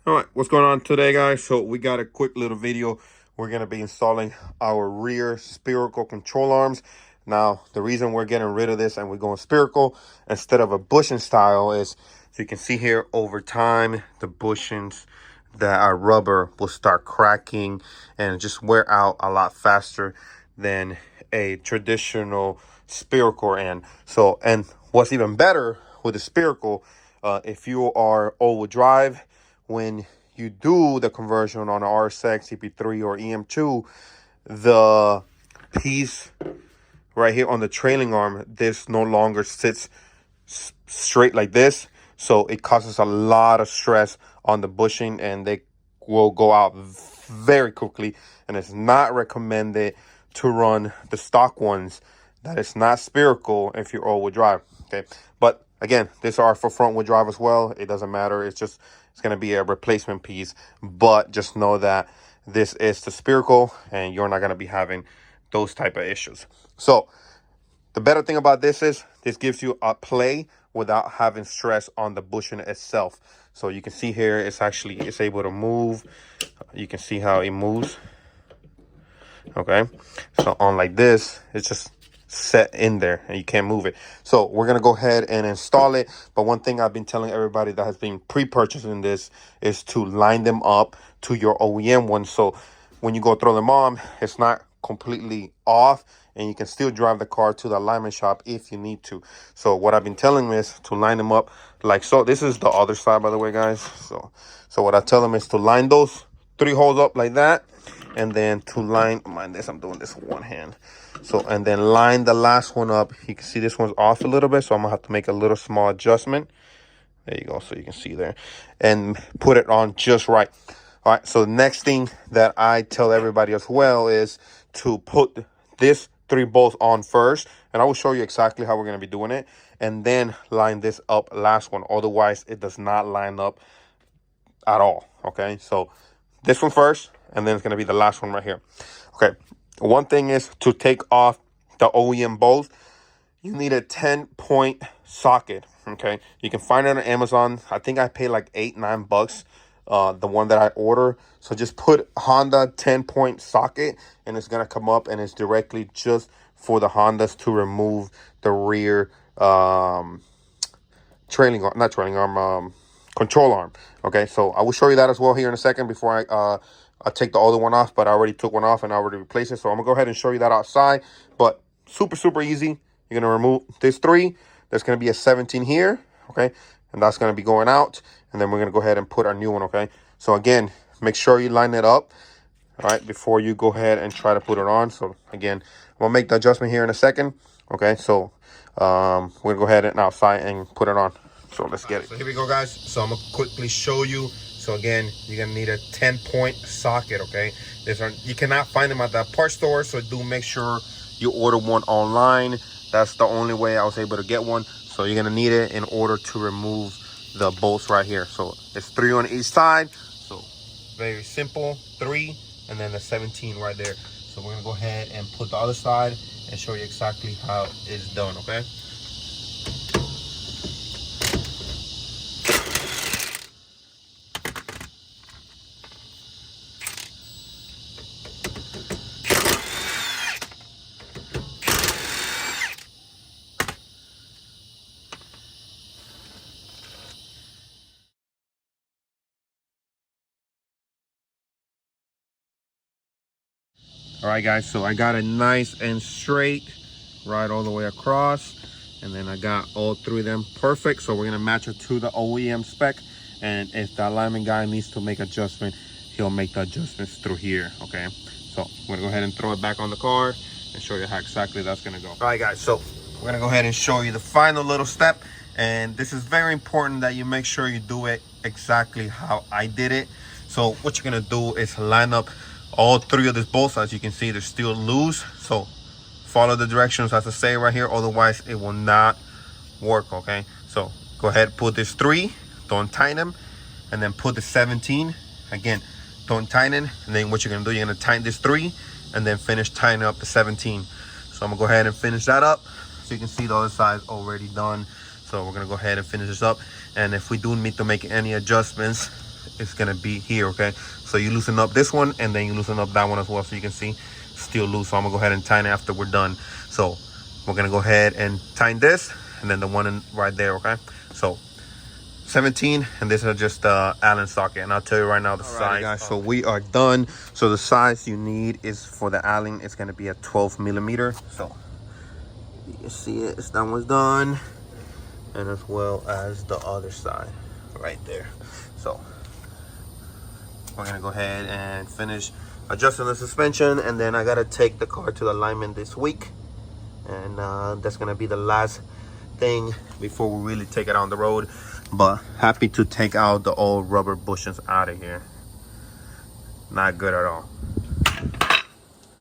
All right, what's going on today, guys? So we got a quick little video. We're going to be installing our rear spherical control arms. Now, the reason we're getting rid of this and we're going spherical instead of a bushing style is, so you can see here, over time, the bushings that are rubber will start cracking and just wear out a lot faster than a traditional spherical end. So, and what's even better with the spherical, if you are all-wheel drive, when you do the conversion on an RSX-Ep3 or EM2, the piece right here on the trailing arm, this no longer sits straight like this. So it causes a lot of stress on the bushing and they will go out very quickly. And it's not recommended to run the stock ones that is not spherical if you're all-wheel drive. Okay, but again, these are for front wheel drive as well. It doesn't matter. It's going to be a replacement piece, but just know that this is the spherical and you're not going to be having those type of issues. So the better thing about this is this gives you a play without having stress on the bushing itself. So you can see here, it's able to move. You can see how it moves. Okay, so on like this, it's just set in there and you can't move it. So we're gonna go ahead and install it. But one thing I've been telling everybody that has been pre-purchasing this is to line them up to your OEM one, so when you go throw them on, it's not completely off and you can still drive the car to the alignment shop if you need to. So what I've been telling them is to line them up like so. This is the other side, by the way, guys. So what I tell them is to line those 3 holes up like that, and then to line, mind this, I'm doing this with one hand. So, and then line the last one up. You can see this one's off a little bit, so I'm gonna have to make a little small adjustment. There you go, so you can see there. And put it on just right. All right, so the next thing that I tell everybody as well is to put this 3 bolts on first. And I will show you exactly how we're gonna be doing it. And then line this up last one. Otherwise, it does not line up at all, okay? So this one first, and then it's going to be the last one right here. Okay, one thing is to take off the OEM bolts. You need a 10-point socket. Okay, you can find it on Amazon. I think I paid like $8-9 the one that I order. So just put Honda 10-point socket and it's going to come up, and it's directly just for the Hondas to remove the rear trailing arm, not trailing arm, control arm. Okay, so I will show you that as well here in a second before I take the other one off, but I already took one off and I already replaced it. So I'm gonna go ahead and show you that outside, but super easy. You're gonna remove this 3. There's gonna be a 17 here, okay, and that's gonna be going out, and then we're gonna go ahead and put our new one. Okay, so again, make sure you line it up, all right, before you go ahead and try to put it on. So again, I'm gonna make the adjustment here in a second. Okay, so we're gonna go ahead and outside and put it on. So let's get it. So here we go, guys. So I'm gonna quickly show you. So again, you're gonna need a 10-point socket. Okay, you cannot find them at the parts store, so do make sure you order one online. That's the only way I was able to get one. So you're gonna need it in order to remove the bolts right here. So it's 3 on each side. So very simple, 3, and then the 17 right there. So we're gonna go ahead and put the other side and show you exactly how it's done. Okay. All right, guys, so I got it nice and straight right all the way across, and then I got all 3 of them perfect. So we're gonna match it to the OEM spec, and if the alignment guy needs to make adjustment, he'll make the adjustments through here. Okay, so we're gonna go ahead and throw it back on the car and show you how exactly that's gonna go. All right, guys, so we're gonna go ahead and show you the final little step, and this is very important that you make sure you do it exactly how I did it. So what you're gonna do is line up all 3 of these bolts. As you can see, they're still loose, so follow the directions as I say right here, otherwise it will not work. Okay, so go ahead, put this 3, don't tighten them, and then put the 17 again, don't tighten, and then what you're gonna do, you're gonna tighten this 3 and then finish tightening up the 17. So I'm gonna go ahead and finish that up. So you can see the other side already done. So we're gonna go ahead and finish this up, and if we do need to make any adjustments, is gonna be here, okay? So you loosen up this one, and then you loosen up that one as well, so you can see still loose. So I'm gonna go ahead and tighten it after we're done. So we're gonna go ahead and tighten this, and then the one right there, okay? So 17, and this is just Allen socket, and I'll tell you right now the size. Guys, so we are done. So the size you need is for the Allen, it's gonna be a 12 millimeter. So you can see it, that one's done, and as well as the other side right there. So we're gonna go ahead and finish adjusting the suspension, and then I gotta take the car to the alignment this week, and that's gonna be the last thing before we really take it on the road. But happy to take out the old rubber bushings out of here. Not good at all.